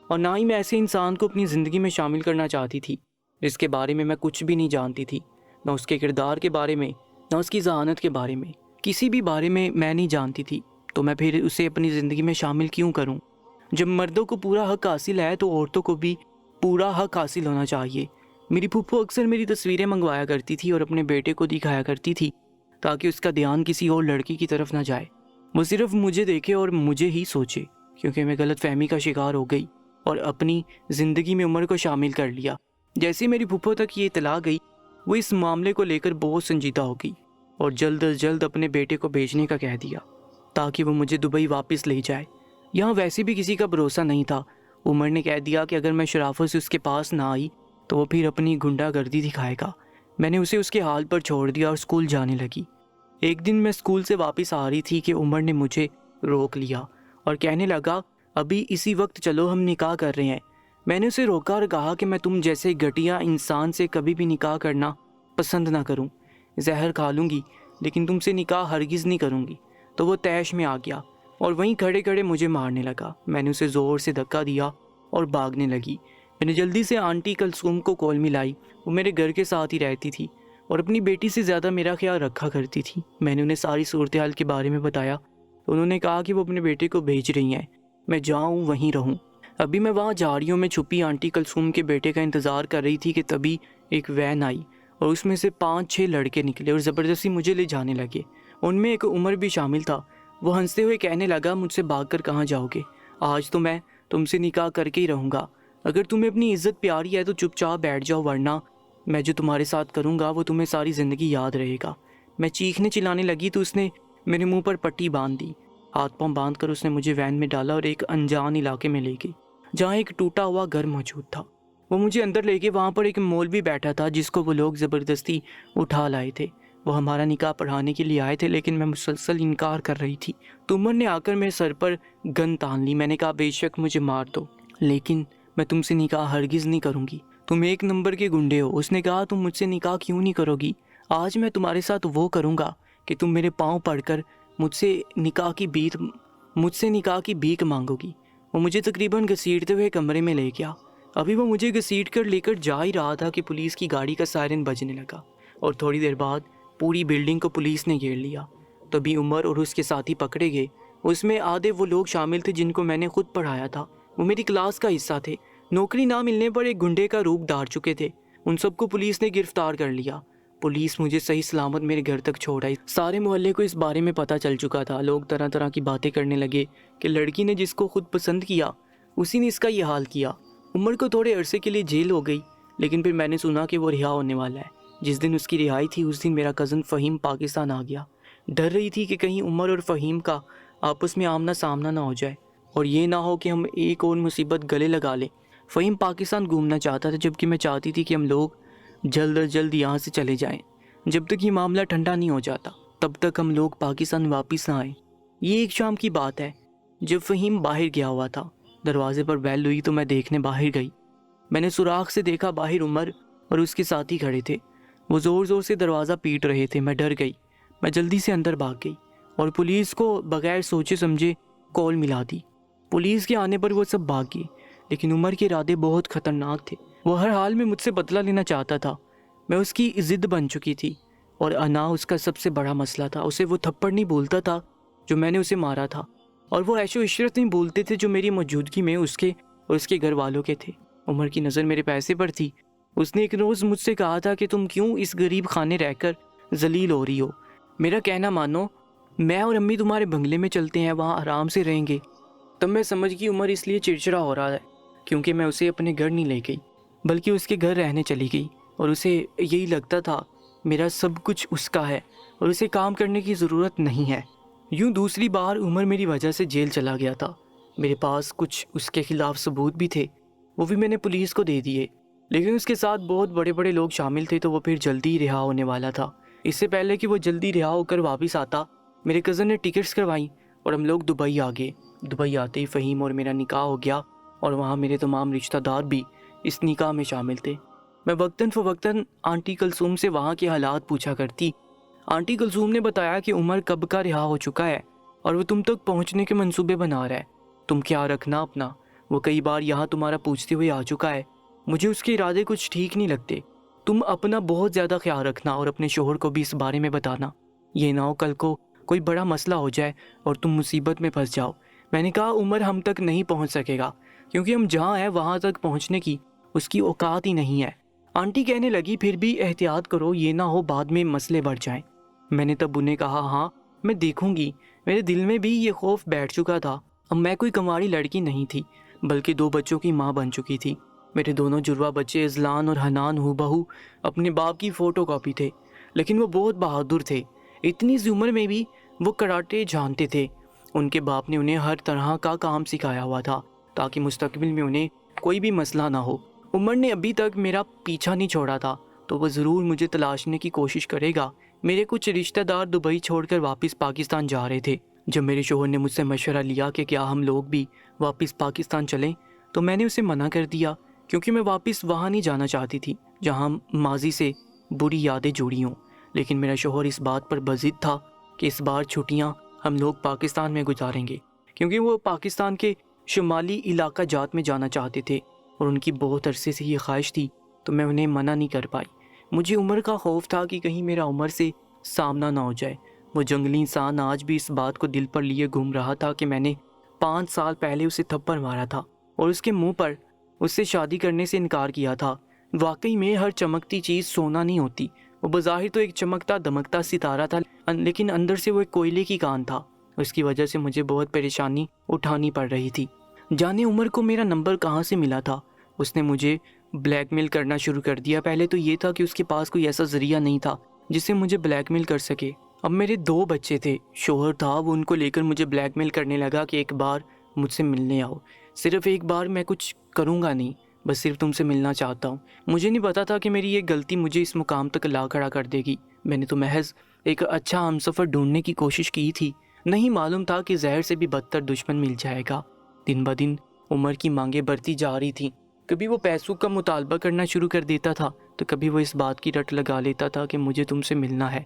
اور نہ ہی میں ایسے انسان کو اپنی زندگی میں شامل کرنا چاہتی تھی جس کے بارے میں کچھ بھی نہیں جانتی تھی، نہ اس کے کردار کے بارے میں، نہ اس کی ذہانت کے بارے میں، کسی بھی بارے میں نہیں جانتی تھی، تو میں پھر اسے اپنی زندگی میں شامل کیوں کروں؟ جب مردوں کو پورا حق حاصل ہے تو عورتوں کو بھی پورا حق حاصل ہونا چاہیے۔ میری پھپھو اکثر میری تصویریں منگوایا کرتی تھی اور اپنے بیٹے کو دکھایا کرتی تھی تاکہ اس کا دھیان کسی اور لڑکی کی طرف نہ جائے، وہ صرف مجھے دیکھے اور مجھے ہی سوچے، کیونکہ میں غلط فہمی کا شکار ہو گئی اور اپنی زندگی میں عمر کو شامل کر لیا۔ جیسے میری پھپھو تک یہ اطلاع گئی، وہ اس معاملے کو لے کر بہت سنجیدہ ہو گئی اور جلد از جلد اپنے بیٹے کو بھیجنے کا کہہ دیا تاکہ وہ مجھے دبئی واپس لے جائے۔ یہاں ویسے بھی کسی کا بھروسہ نہیں تھا۔ عمر نے کہہ دیا کہ اگر میں شرافت سے اس کے پاس نہ آئی تو وہ پھر اپنی گنڈا گردی دکھائے گا۔ میں نے اسے اس کے حال پر چھوڑ دیا اور اسکول جانے لگی۔ ایک دن میں اسکول سے واپس آ رہی تھی کہ عمر نے مجھے روک لیا اور کہنے لگا ابھی اسی وقت چلو، ہم نکاح کر رہے ہیں۔ میں نے اسے روکا اور کہا کہ میں تم جیسے گھٹیا انسان سے کبھی بھی نکاح کرنا پسند نہ کروں، زہر کھا لوں گی لیکن تم سے نکاح ہرگز نہیں کروں گی۔ تو وہ طیش میں آ گیا اور وہیں کھڑے کھڑے مجھے مارنے لگا۔ میں نے اسے زور سے دھکا دیا اور بھاگنے لگی۔ میں نے جلدی سے آنٹی کلثوم کو کال ملائی، وہ میرے گھر کے ساتھ ہی رہتی تھی اور اپنی بیٹی سے زیادہ میرا خیال رکھا کرتی تھی۔ میں نے انہیں ساری صورتحال کے بارے میں بتایا تو انہوں نے کہا کہ وہ اپنے بیٹے کو بھیج رہی ہیں، میں جاؤں وہیں رہوں۔ ابھی میں وہاں جا رہی ہوں، میں چھپی آنٹی کلثوم کے بیٹے کا انتظار کر رہی تھی کہ تبھی ایک وین آئی اور اس میں سے 5-6 لڑکے نکلے اور زبردستی مجھے لے جانے لگے۔ ان میں ایک عمر بھی شامل تھا۔ وہ ہنستے ہوئے کہنے لگا مجھ سے بھاگ کر کہاں جاؤ گے، آج تو میں تم سے نکاح کر کے ہی رہوں گا، اگر تمہیں اپنی عزت پیاری ہے تو چپ چاپ بیٹھ جاؤ، ورنہ میں جو تمہارے ساتھ کروں گا وہ تمہیں ساری زندگی یاد رہے گا۔ میں چیخنے چلانے لگی تو اس نے میرے منہ پر پٹی باندھ دی۔ ہاتھ پاؤں باندھ کر اس نے مجھے وین میں ڈالا اور ایک انجان علاقے میں لے گئی جہاں ایک ٹوٹا ہوا گھر موجود تھا۔ وہ مجھے اندر لے کے وہاں پر ایک مولوی بیٹھا تھا جس کو وہ لوگ زبردستی اٹھا لائے تھے۔ وہ ہمارا نکاح پڑھانے کے لیے آئے تھے لیکن میں مسلسل انکار کر رہی تھی تو عمر نے آ کر میرے سر پر گن تان لی۔ میں نے کہا بے شک مجھے مار دو لیکن میں تم سے نکاح ہرگز نہیں کروں گی، تم ایک نمبر کے گنڈے ہو۔ اس نے کہا تم مجھ سے نکاح کیوں نہیں کرو گی؟ آج میں تمہارے ساتھ وہ کروں گا کہ تم میرے پاؤں پڑ کر مجھ سے نکاح کی بھیک مانگو گی۔ وہ مجھے تقریباً گھسیٹتے ہوئے کمرے میں لے گیا۔ ابھی وہ مجھے گھسیٹ کر لے کر جا ہی رہا تھا کہ پولیس کی گاڑی کا سائرن بجنے لگا اور تھوڑی دیر بعد پوری بلڈنگ کو پولیس نے گھیر لیا۔ تبھی عمر اور اس کے ساتھی پکڑے گئے۔ اس میں آدھے وہ لوگ شامل تھے جن کو میں نے خود پڑھایا تھا، وہ میری کلاس کا حصہ تھے، نوکری نہ ملنے پر ایک گنڈے کا روپ دھار چکے تھے۔ ان سب کو پولیس نے گرفتار کر لیا۔ پولیس مجھے صحیح سلامت میرے گھر تک چھوڑ آئی۔ سارے محلے کو اس بارے میں پتہ چل چکا تھا۔ لوگ طرح طرح کی باتیں کرنے لگے کہ لڑکی نے جس کو خود پسند کیا اسی نے اس کا یہ حال کیا۔ عمر کو تھوڑے عرصے کے لیے جیل ہو گئی لیکن پھر میں نے سنا کہ وہ رہا ہونے والا ہے۔ جس دن اس کی رہائی تھی اس دن میرا کزن فہیم پاکستان آ گیا۔ ڈر رہی تھی کہ کہیں عمر اور فہیم کا آپس میں آمنا سامنا نہ ہو جائے اور یہ نہ ہو کہ ہم ایک اور مصیبت گلے لگا لیں۔ فہیم پاکستان گھومنا چاہتا تھا جبکہ میں چاہتی تھی کہ ہم لوگ جلد از جلد یہاں سے چلے جائیں۔ جب تک یہ معاملہ ٹھنڈا نہیں ہو جاتا تب تک ہم لوگ پاکستان واپس نہ آئیں۔ یہ ایک شام کی بات ہے جب فہیم باہر گیا ہوا تھا۔ دروازے پر بیل ہوئی تو میں دیکھنے باہر گئی۔ میں نے سوراخ سے دیکھا باہر عمر اور اس کے ساتھی کھڑے تھے۔ وہ زور زور سے دروازہ پیٹ رہے تھے۔ میں ڈر گئی۔ میں جلدی سے اندر بھاگ گئی اور پولیس کو بغیر سوچے سمجھے کال ملا دی۔ پولیس کے آنے پر وہ سب بھاگ گئے لیکن عمر کے ارادے بہت خطرناک تھے۔ وہ ہر حال میں مجھ سے بدلہ لینا چاہتا تھا۔ میں اس کی ضد بن چکی تھی اور انا اس کا سب سے بڑا مسئلہ تھا۔ اسے وہ تھپڑ نہیں بولتا تھا جو میں نے اسے مارا تھا اور وہ عیش و عشرت نہیں بولتے تھے جو میری موجودگی میں اس کے اور اس کے گھر والوں کے تھے۔ عمر کی نظر میرے پیسے پر تھی۔ اس نے ایک روز مجھ سے کہا تھا کہ تم کیوں اس غریب خانے رہ کر ذلیل ہو رہی ہو؟ میرا کہنا مانو، میں اور امی تمہارے بنگلے میں چلتے ہیں، وہاں آرام سے رہیں گے۔ تب میں سمجھ گئی عمر اس لیے چڑچڑا ہو رہا ہے کیونکہ میں اسے اپنے گھر نہیں لے گئی بلکہ اس کے گھر رہنے چلی گئی اور اسے یہی لگتا تھا میرا سب کچھ اس کا ہے اور اسے کام کرنے کی ضرورت نہیں ہے۔ یوں دوسری بار عمر میری وجہ سے جیل چلا گیا تھا۔ میرے پاس کچھ اس کے خلاف ثبوت بھی تھے، وہ بھی میں نے پولیس کو دے دیے، لیکن اس کے ساتھ بہت بڑے بڑے لوگ شامل تھے تو وہ پھر جلدی رہا ہونے والا تھا۔ اس سے پہلے کہ وہ جلدی رہا ہو کر واپس آتا میرے کزن نے ٹکٹس کروائیں اور ہم لوگ دبئی آ گئے۔ دبئی آتے ہی فہیم اور میرا نکاح ہو گیا اور وہاں میرے تمام رشتہ دار بھی اس نکاح میں شامل تھے۔ میں وقتاً فوقتاً آنٹی کلثوم سے وہاں کے حالات پوچھا کرتی۔ آنٹی کلثوم نے بتایا کہ عمر کب کا رہا ہو چکا ہے اور وہ تم تک پہنچنے کے منصوبے بنا رہا ہے، تم کیا رکھنا اپنا، وہ کئی بار یہاں تمہارا پوچھتے ہوئے آ چکا ہے۔ مجھے اس کے ارادے کچھ ٹھیک نہیں لگتے، تم اپنا بہت زیادہ خیال رکھنا اور اپنے شوہر کو بھی اس بارے میں بتانا، یہ نہ ہو کل کو کوئی بڑا مسئلہ ہو جائے اور تم مصیبت میں پھنس جاؤ۔ میں نے کہا عمر ہم تک نہیں پہنچ سکے گا کیونکہ ہم جہاں ہیں وہاں تک پہنچنے کی اس کی اوقات ہی نہیں ہے۔ آنٹی کہنے لگی پھر بھی احتیاط کرو، یہ نہ ہو بعد میں مسئلے بڑھ جائیں۔ میں نے تب انہیں کہا ہاں میں دیکھوں گی۔ میرے دل میں بھی یہ خوف بیٹھ چکا تھا۔ اب میں کوئی کنواری لڑکی نہیں تھی بلکہ 2 بچوں کی ماں بن چکی تھی۔ میرے دونوں جڑواں بچے اذلان اور حنان ہو بہو اپنے باپ کی فوٹو کاپی تھے، لیکن وہ بہت بہادر تھے۔ اتنی سی عمر میں بھی وہ کراٹے جانتے تھے۔ ان کے باپ نے انہیں ہر طرح کا کام سکھایا ہوا تھا تاکہ مستقبل میں انہیں کوئی بھی مسئلہ نہ ہو۔ عمر نے ابھی تک میرا پیچھا نہیں چھوڑا تھا تو وہ ضرور مجھے تلاشنے کی کوشش کرے گا۔ میرے کچھ رشتہ دار دبئی چھوڑ کر واپس پاکستان جا رہے تھے۔ جب میرے شوہر نے مجھ سے مشورہ لیا کہ کیا ہم لوگ بھی واپس پاکستان چلیں تو میں نے اسے منع کر دیا کیونکہ میں واپس وہاں نہیں جانا چاہتی تھی جہاں ماضی سے بری یادیں جڑی ہوں۔ لیکن میرا شوہر اس بات پر بضد تھا کہ اس بار چھٹیاں ہم لوگ پاکستان میں گزاریں گے کیونکہ وہ پاکستان کے شمالی علاقہ جات میں جانا چاہتے تھے اور ان کی بہت عرصے سے یہ خواہش تھی تو میں انہیں منع نہیں کر پائی۔ مجھے عمر کا خوف تھا کہ کہیں میرا عمر سے سامنا نہ ہو جائے۔ وہ جنگلی انسان آج بھی اس بات کو دل پر لیے گھوم رہا تھا کہ میں نے 5 سال پہلے اسے تھپڑ مارا تھا اور اس کے منہ پر اس سے شادی کرنے سے انکار کیا تھا۔ واقعی میں ہر چمکتی چیز سونا نہیں ہوتی۔ وہ بظاہر تو ایک چمکتا دمکتا ستارہ تھا لیکن اندر سے وہ ایک کوئلے کی کان تھا۔ اس کی وجہ سے مجھے بہت پریشانی اٹھانی پڑ رہی تھی۔ جانے عمر کو میرا نمبر کہاں سے ملا تھا؟ اس نے مجھے بلیک میل کرنا شروع کر دیا۔ پہلے تو یہ تھا کہ اس کے پاس کوئی ایسا ذریعہ نہیں تھا جس سے مجھے بلیک میل کر سکے۔ اب میرے 2 بچے تھے، شوہر تھا، وہ ان کو لے کر مجھے بلیک میل کرنے لگا کہ ایک بار مجھ سے ملنے آؤ، صرف ایک بار، میں کچھ کروں گا نہیں، بس صرف تم سے ملنا چاہتا ہوں۔ مجھے نہیں پتا تھا کہ میری یہ غلطی مجھے اس مقام تک لا کھڑا کر دے گی۔ میں نے تو محض ایک اچھا ہمسفر ڈھونڈنے کی کوشش کی تھی، نہیں معلوم تھا کہ زہر سے بھی بدتر دشمن مل جائے گا۔ دن بدن عمر کی مانگیں بڑھتی جا رہی تھیں۔ کبھی وہ پیسوں کا مطالبہ کرنا شروع کر دیتا تھا تو کبھی وہ اس بات کی رٹ لگا لیتا تھا کہ مجھے تم سے ملنا ہے۔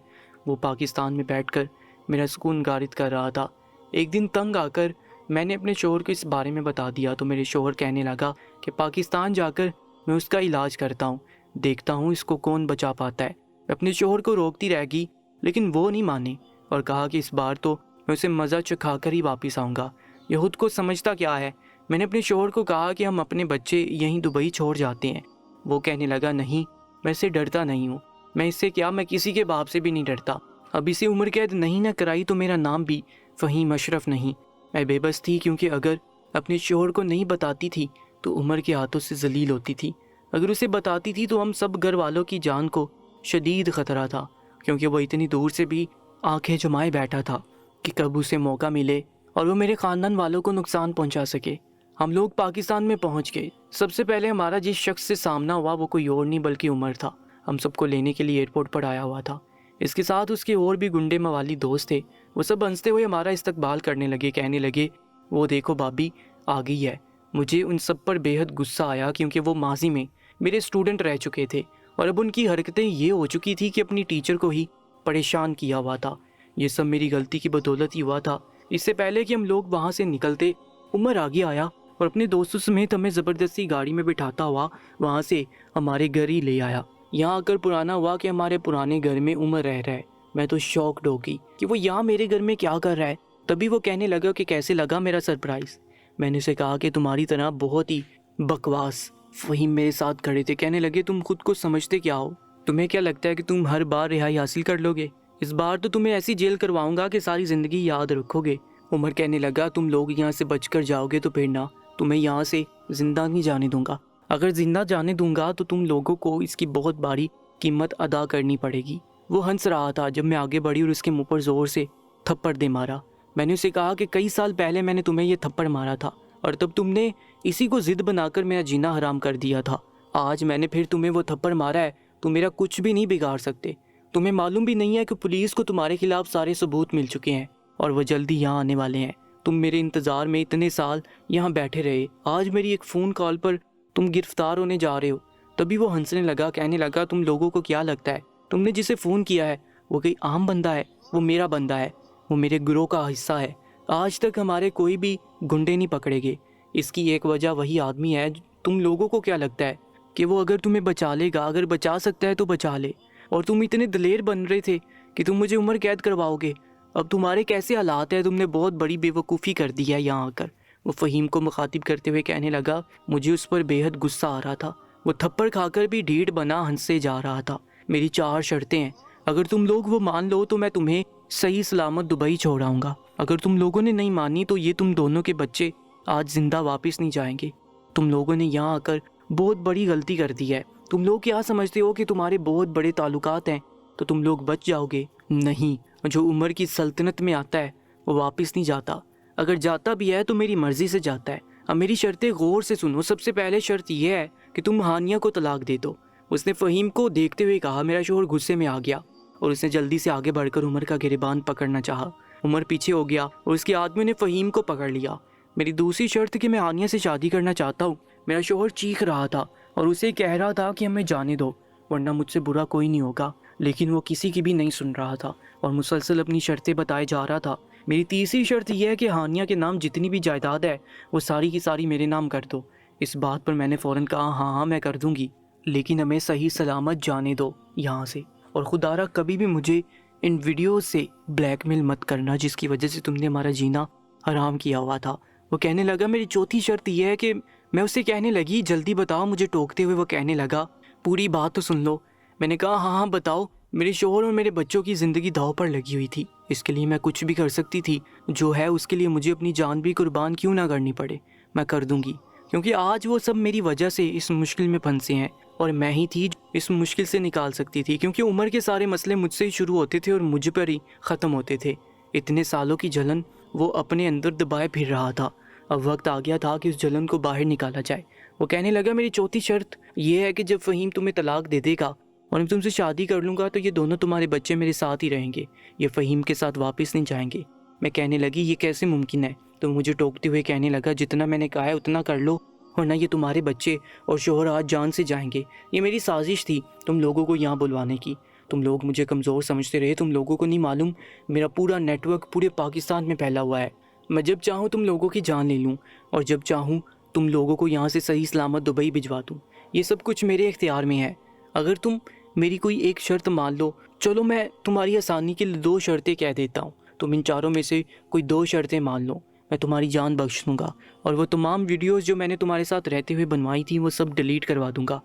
وہ پاکستان میں بیٹھ کر میرا سکون غارت کر رہا تھا۔ ایک دن تنگ آ کر میں نے اپنے شوہر کو اس بارے میں بتا دیا تو میرے شوہر کہنے لگا کہ پاکستان جا کر میں اس کا علاج کرتا ہوں، دیکھتا ہوں اس کو کون بچا پاتا ہے۔ میں اپنے شوہر کو روکتی رہ گئی لیکن وہ نہیں مانے اور کہا کہ اس بار تو میں اسے مزہ چکھا کر ہی واپس آؤں گا۔ یہ خود کو سمجھتا کیا ہے؟ میں نے اپنے شوہر کو کہا کہ ہم اپنے بچے یہیں دبئی چھوڑ جاتے ہیں۔ وہ کہنے لگا نہیں، میں اس سے ڈرتا نہیں ہوں، میں اس سے کیا، میں کسی کے باپ سے بھی نہیں ڈرتا۔ اب اسے عمر قید نہیں نہ کرائی تو میرا نام بھی فہیم اشرف نہیں۔ میں بے بس تھی کیونکہ اگر اپنے شوہر کو نہیں بتاتی تھی تو عمر کے ہاتھوں سے ذلیل ہوتی تھی، اگر اسے بتاتی تھی تو ہم سب گھر والوں کی جان کو شدید خطرہ تھا، کیونکہ وہ اتنی دور سے بھی آنکھیں جمائے بیٹھا تھا کہ کب اسے موقع ملے اور وہ میرے خاندان والوں کو نقصان پہنچا سکے۔ ہم لوگ پاکستان میں پہنچ گئے۔ سب سے پہلے ہمارا جس شخص سے سامنا ہوا وہ کوئی اور نہیں بلکہ عمر تھا۔ ہم سب کو لینے کے لیے ایئرپورٹ پر آیا ہوا تھا۔ اس کے ساتھ اس کے اور بھی گنڈے موالی دوست تھے۔ وہ سب ہنستے ہوئے ہمارا استقبال کرنے لگے، کہنے لگے وہ دیکھو بھابی آ گئی ہے۔ مجھے ان سب پر بے حد غصہ آیا کیونکہ وہ ماضی میں میرے اسٹوڈنٹ رہ چکے تھے اور اب ان کی حرکتیں یہ ہو چکی تھی کہ اپنی ٹیچر کو ہی پریشان کیا ہوا تھا۔ یہ سب میری غلطی کی بدولت ہی ہوا تھا۔ اس سے پہلے کہ ہم لوگ وہاں سے نکلتے عمر آگے آیا اور اپنے دوستوں سمیت ہمیں زبردستی گاڑی میں بٹھاتا ہوا وہاں سے ہمارے گھر ہی لے آیا۔ یہاں آ کر پرانا ہوا کہ ہمارے پرانے گھر میں عمر رہ رہا ہے۔ میں تو شاکڈ ہو گئی کہ وہ یہاں میرے گھر میں کیا کر رہا ہے۔ تبھی وہ کہنے لگا کہ کیسے لگا میرا سرپرائز۔ میں نے اسے کہا کہ تمہاری طرح بہت ہی بکواس۔ فہیم میرے ساتھ کھڑے تھے، کہنے لگے تم خود کو سمجھتے کیا ہو؟ تمہیں کیا لگتا ہے کہ تم ہر بار رہائی حاصل کر لو گے؟ اس بار تو تمہیں ایسی جیل کرواؤں گا کہ ساری زندگی یاد رکھو گے۔ عمر کہنے لگا تم لوگ یہاں سے بچ کر جاؤ گے تو پھر نہ، تمہیں یہاں سے زندہ نہیں جانے دوں گا۔ اگر زندہ جانے دوں گا تو تم لوگوں کو اس کی بہت باری قیمت ادا کرنی پڑے گی۔ وہ ہنس رہا تھا جب میں آگے بڑھی اور اس کے منہ پر زور سے تھپڑ دے مارا۔ میں نے اسے کہا کہ کئی سال پہلے میں نے تمہیں یہ تھپڑ مارا تھا اور تب تم نے اسی کو ضد بنا کر میرا جینا حرام کر دیا تھا۔ آج میں نے پھر تمہیں وہ تھپڑ مارا ہے، تم میرا کچھ بھی نہیں بگاڑ سکتے۔ تمہیں معلوم بھی نہیں ہے کہ پولیس کو تمہارے خلاف سارے ثبوت مل چکے ہیں اور وہ جلدی یہاں آنے والے ہیں۔ تم میرے انتظار میں اتنے سال یہاں بیٹھے رہے، آج میری ایک فون کال پر تم گرفتار ہونے جا رہے ہو۔ تبھی وہ ہنسنے لگا، کہنے لگا تم لوگوں کو کیا لگتا ہے تم نے جسے فون کیا ہے وہ کوئی عام بندہ ہے؟ وہ میرا بندہ ہے، وہ میرے گروہ کا حصہ ہے۔ آج تک ہمارے کوئی بھی گنڈے نہیں پکڑے گے۔ اس کی ایک وجہ وہی آدمی ہے۔ تم لوگوں کو کیا لگتا ہے کہ وہ اگر تمہیں بچا لے گا، اگر بچا سکتا ہے تو بچا لے، اور تم اتنے دلیر بن رہے تھے کہ تم مجھے عمر قید کرواؤ گے۔ اب تمہارے کیسے حالات ہیں؟ تم نے بہت بڑی بے وقوفی کر دی ہے یہاں آ کر۔ وہ فہیم کو مخاطب کرتے ہوئے کہنے لگا مجھے اس پر بے حد غصہ آ رہا تھا۔ وہ تھپڑ کھا کر بھی ڈھیٹ بنا ہنسے جا رہا تھا۔ میری 4 شرطیں ہیں، اگر تم لوگ وہ مان لو تو میں تمہیں صحیح سلامت دبئی چھوڑاؤں گا۔ اگر تم لوگوں نے نہیں مانی تو یہ تم دونوں کے بچے آج زندہ واپس نہیں جائیں گے۔ تم لوگوں نے یہاں آ کر بہت بڑی غلطی کر دی ہے۔ تم لوگ کیا سمجھتے ہو کہ تمہارے بہت بڑے تعلقات ہیں تو تم لوگ بچ جاؤ گے؟ نہیں، جو عمر کی سلطنت میں آتا ہے وہ واپس نہیں جاتا۔ اگر جاتا بھی ہے تو میری مرضی سے جاتا ہے۔ اب میری شرطیں غور سے سنو۔ سب سے پہلے شرط یہ ہے کہ تم ہانیہ کو طلاق دے دو۔ اس نے فہیم کو دیکھتے ہوئے کہا۔ میرا شوہر غصے میں آ گیا اور اس نے جلدی سے آگے بڑھ کر عمر کا گریبان پکڑنا چاہا۔ عمر پیچھے ہو گیا اور اس کے آدمیوں نے فہیم کو پکڑ لیا۔ میری دوسری شرط کہ میں ہانیہ سے شادی کرنا چاہتا ہوں۔ میرا شوہر چیخ رہا تھا اور اسے کہہ رہا تھا کہ ہمیں جانے دو ورنہ مجھ سے برا کوئی نہیں ہوگا، لیکن وہ کسی کی بھی نہیں سن رہا تھا اور مسلسل اپنی شرطیں بتائے جا رہا تھا۔ میری تیسری شرط یہ ہے کہ ہانیہ کے نام جتنی بھی جائیداد ہے وہ ساری کی ساری میرے نام کر دو۔ اس بات پر میں نے فوراً کہا ہاں میں کر دوں گی، لیکن ہمیں صحیح سلامت جانے دو یہاں سے، اور خدا را کبھی بھی مجھے ان ویڈیوز سے بلیک میل مت کرنا جس کی وجہ سے تم نے ہمارا جینا حرام کیا ہوا تھا۔ وہ کہنے لگا میری چوتھی شرط یہ ہے کہ میں اسے کہنے لگی جلدی بتاؤ مجھے ٹوکتے ہوئے وہ کہنے لگا پوری بات تو سن لو۔ میں نے کہا ہاں بتاؤ۔ میرے شوہر اور میرے بچوں کی زندگی داؤ پر لگی ہوئی تھی، اس کے لیے میں کچھ بھی کر سکتی تھی، جو ہے اس کے لیے مجھے اپنی جان بھی قربان کیوں نہ کرنی پڑے میں کر دوں گی، کیونکہ آج وہ سب میری وجہ سے اس مشکل میں پھنسے ہیں اور میں ہی تھی جو اس مشکل سے نکال سکتی تھی، کیونکہ عمر کے سارے مسئلے مجھ سے ہی شروع ہوتے تھے اور مجھ پر ہی ختم ہوتے تھے۔ اتنے سالوں کی جلن وہ اپنے اندر دبائے پھر رہا تھا۔ اب وقت آ گیا تھا کہ اس جلن کو باہر نکالا جائے۔ وہ کہنے لگا میری چوتھی شرط یہ ہے کہ جب فہیم تمہیں طلاق دے دے گا اور میں تم سے شادی کر لوں گا تو یہ دونوں تمہارے بچے میرے ساتھ ہی رہیں گے، یہ فہیم کے ساتھ واپس نہیں جائیں گے۔ میں کہنے لگی یہ کیسے ممکن ہے؟ تو مجھے ٹوکتے ہوئے کہنے لگا جتنا میں نے کہا ہے اتنا کر لو ورنہ یہ تمہارے بچے اور شوہر آج جان سے جائیں گے۔ یہ میری سازش تھی تم لوگوں کو یہاں بلوانے کی۔ تم لوگ مجھے کمزور سمجھتے رہے، تم لوگوں کو نہیں معلوم میرا پورا نیٹ ورک پورے پاکستان میں پھیلا ہوا ہے۔ میں جب چاہوں تم لوگوں کی جان لے لوں اور جب چاہوں تم لوگوں کو یہاں سے صحیح سلامت دبئی بھجوا دوں۔ یہ سب کچھ میرے اختیار میں ہے۔ اگر تم میری کوئی ایک شرط مان لو، چلو میں تمہاری آسانی کے لیے 2 شرطیں کہہ دیتا ہوں، تم ان چاروں میں سے کوئی 2 شرطیں مان لو، میں تمہاری جان بخش دوں گا اور وہ تمام ویڈیوز جو میں نے تمہارے ساتھ رہتے ہوئے بنوائی تھی وہ سب ڈیلیٹ کروا دوں گا۔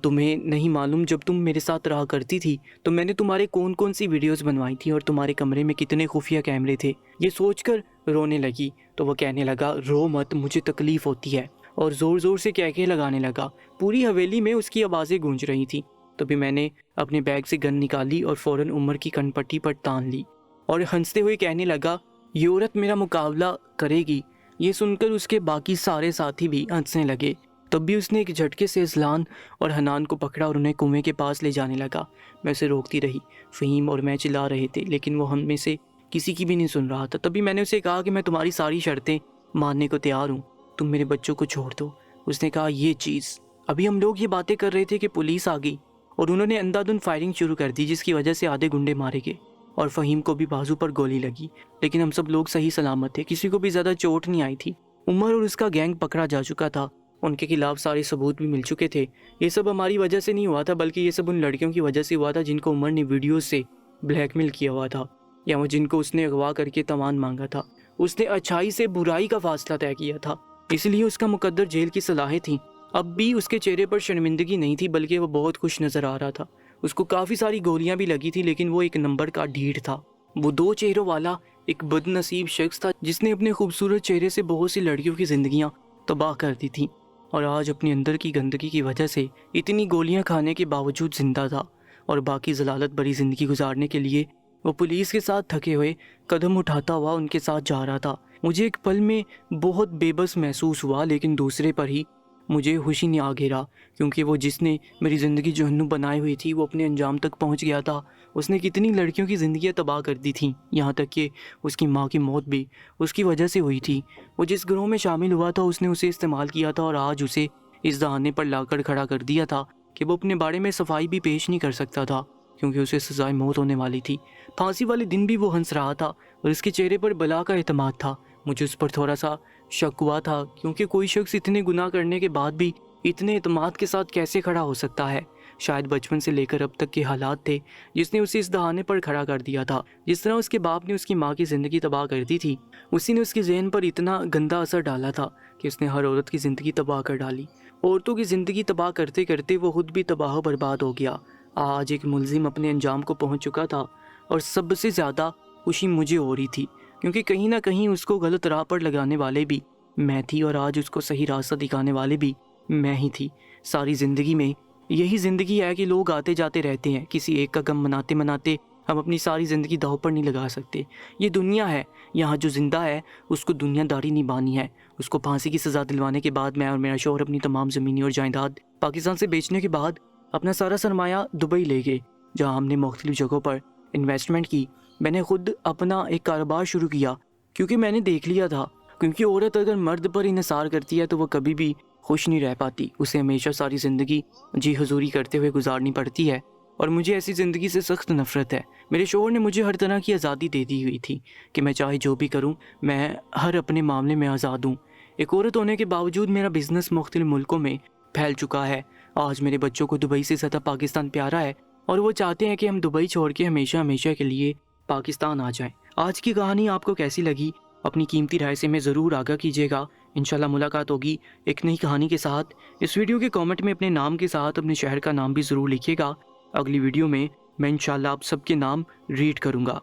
تمہیں نہیں معلوم جب تم میرے ساتھ رہا کرتی تھی تو میں نے تمہارے کون کون سی ویڈیوز بنوائی تھی اور تمہارے کمرے میں کتنے خفیہ کیمرے تھے۔ یہ سوچ کر رونے لگی تو وہ کہنے لگا رو مت، مجھے تکلیف ہوتی ہے، اور زور زور سے کہکے لگانے لگا۔ پوری حویلی میں اس کی آوازیں گونج رہی تھیں۔ تبھی میں نے اپنے بیگ سے گن نکالی اور فوراً عمر کی کن پٹی پر تان لی اور ہنستے ہوئے کہنے لگا یہ عورت میرا مقابلہ کرے گی۔ یہ سن کر اس کے باقی سارے ساتھی بھی ہنسنے لگے۔ تب بھی اس نے ایک جھٹکے سے اذلان اور حنان کو پکڑا اور انہیں کنویں کے پاس لے جانے لگا۔ میں اسے روکتی رہی، فہیم اور میں چلا رہے تھے لیکن وہ ہم میں سے کسی کی بھی نہیں سن رہا تھا۔ تبھی میں نے اسے کہا کہ میں تمہاری ساری شرطیں ماننے کو تیار ہوں، تم میرے بچوں کو چھوڑ دو۔ اس نے کہا یہ چیز۔ ابھی ہم لوگ یہ باتیں کر رہے تھے کہ پولیس آ گئی اور انہوں نے اندھا دھند فائرنگ شروع کر دی جس کی وجہ سے آدھے گنڈے مارے گئے اور فہیم کو بھی بازو پر گولی لگی، لیکن ہم سب لوگ صحیح سلامت تھے، کسی کو بھی زیادہ چوٹ نہیں آئی تھی۔ عمر اور اس کا گینگ پکڑا جا چکا تھا، ان کے خلاف سارے ثبوت بھی مل چکے تھے۔ یہ سب ہماری وجہ سے نہیں ہوا تھا بلکہ یہ سب ان لڑکیوں کی وجہ سے ہوا تھا جن کو عمر نے ویڈیوز سے بلیک میل کیا ہوا تھا یا وہ جن کو اس نے اغوا کر کے تاوان مانگا تھا۔ اس نے اچھائی سے برائی کا فاصلہ طے کیا تھا، اس لیے اس کا مقدر جیل کی صلاحیں تھیں۔ اب بھی اس کے چہرے پر شرمندگی نہیں تھی بلکہ وہ بہت خوش نظر آ رہا تھا۔ اس کو کافی ساری گولیاں بھی لگی تھی لیکن وہ ایک نمبر کا ڈھیٹ تھا۔ وہ 2 چہروں والا ایک بد نصیب شخص تھا جس نے اپنے خوبصورت چہرے سے بہت سی لڑکیوں کی زندگیاں تباہ کر دی تھیں اور آج اپنے اندر کی گندگی کی وجہ سے اتنی گولیاں کھانے کے باوجود زندہ تھا اور باقی ضلالت بری زندگی گزارنے کے لیے وہ پولیس کے ساتھ تھکے ہوئے قدم اٹھاتا ہوا ان کے ساتھ جا رہا تھا۔ مجھے ایک پل میں بہت بے بس محسوس ہوا لیکن دوسرے پر ہی مجھے خوشی نے آ گھیرا کیونکہ وہ جس نے میری زندگی جہنم بنائی ہوئی تھی وہ اپنے انجام تک پہنچ گیا تھا۔ اس نے کتنی لڑکیوں کی زندگیاں تباہ کر دی تھیں، یہاں تک کہ اس کی ماں کی موت بھی اس کی وجہ سے ہوئی تھی۔ وہ جس گروہ میں شامل ہوا تھا اس نے اسے استعمال کیا تھا اور آج اسے اس دہانے پر لا کر کھڑا کر دیا تھا کہ وہ اپنے بارے میں صفائی بھی پیش نہیں کر سکتا تھا کیونکہ اسے سزائے موت ہونے والی تھی۔ پھانسی والے دن بھی وہ ہنس رہا تھا اور اس کے چہرے پر بلا کا اعتماد تھا۔ مجھے اس پر تھوڑا سا شک ہوا تھا کیونکہ کوئی شخص اتنے گناہ کرنے کے بعد بھی اتنے اعتماد کے ساتھ کیسے کھڑا ہو سکتا ہے؟ شاید بچپن سے لے کر اب تک کے حالات تھے جس نے اسے اس دہانے پر کھڑا کر دیا تھا۔ جس طرح اس کے باپ نے اس کی ماں کی زندگی تباہ کر دی تھی، اسی نے اس کے ذہن پر اتنا گندا اثر ڈالا تھا کہ اس نے ہر عورت کی زندگی تباہ کر ڈالی۔ عورتوں کی زندگی تباہ کرتے کرتے وہ خود بھی تباہ و برباد ہو گیا۔ آج ایک ملزم اپنے انجام کو پہنچ چکا تھا اور سب سے زیادہ خوشی مجھے ہو رہی تھی کیونکہ کہیں نہ کہیں اس کو غلط راہ پر لگانے والے بھی میں تھی اور آج اس کو صحیح راستہ دکھانے والے بھی میں ہی تھی۔ ساری زندگی میں یہی زندگی ہے کہ لوگ آتے جاتے رہتے ہیں، کسی ایک کا غم مناتے مناتے ہم اپنی ساری زندگی داؤ پر نہیں لگا سکتے۔ یہ دنیا ہے، یہاں جو زندہ ہے اس کو دنیا داری نبھانی ہے۔ اس کو پھانسی کی سزا دلوانے کے بعد میں اور میرا شوہر اپنی تمام زمینی اور جائیداد پاکستان سے بیچنے کے بعد اپنا سارا سرمایہ دبئی لے گئے جہاں ہم نے مختلف جگہوں پر انویسٹمنٹ کی۔ میں نے خود اپنا ایک کاروبار شروع کیا کیونکہ میں نے دیکھ لیا تھا کیونکہ عورت اگر مرد پر انحصار کرتی ہے تو وہ کبھی بھی خوش نہیں رہ پاتی، اسے ہمیشہ ساری زندگی جی حضوری کرتے ہوئے گزارنی پڑتی ہے اور مجھے ایسی زندگی سے سخت نفرت ہے۔ میرے شوہر نے مجھے ہر طرح کی آزادی دے دی ہوئی تھی کہ میں چاہے جو بھی کروں، میں ہر اپنے معاملے میں آزاد ہوں۔ ایک عورت ہونے کے باوجود میرا بزنس مختلف ملکوں میں پھیل چکا ہے۔ آج میرے بچوں کو دبئی سے زیادہ پاکستان پیارا ہے اور وہ چاہتے ہیں کہ ہم دبئی چھوڑ کے ہمیشہ ہمیشہ کے لیے پاکستان آ جائیں۔ آج کی کہانی آپ کو کیسی لگی؟ اپنی قیمتی رائے سے ہمیں ضرور آگاہ کیجیے گا۔ انشاءاللہ ملاقات ہوگی ایک نئی کہانی کے ساتھ۔ اس ویڈیو کے کامنٹ میں اپنے نام کے ساتھ اپنے شہر کا نام بھی ضرور لکھیے گا۔ اگلی ویڈیو میں انشاءاللہ آپ سب کے نام ریڈ کروں گا۔